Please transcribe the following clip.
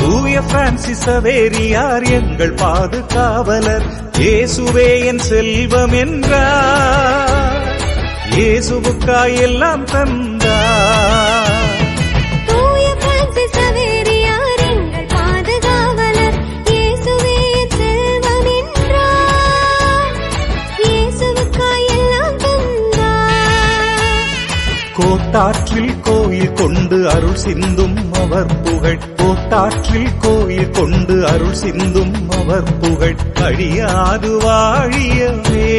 தூய பிரான்சிஸ் சவேரியார் எங்கள் பாதுகாவலர், இயேசுவே என் செல்வம் என்றார், இயேசுவுக்காய் எல்லாம் தந்தார். தூய பிரான்சிஸ் சவேரியார் எங்கள் பாதுகாவலர், இயேசுவே என் செல்வம் என்றார், இயேசுவுக்காய் எல்லாம் தந்தார். கோட்டாற்றில் கோயில் கொண்டு அருள் சிந்தும் அவர் புகழ், கோட்டாற்றில் கோயில் கொண்டு அருள் சிந்தும் அவர் புகழ் அழியாது வாழியவே.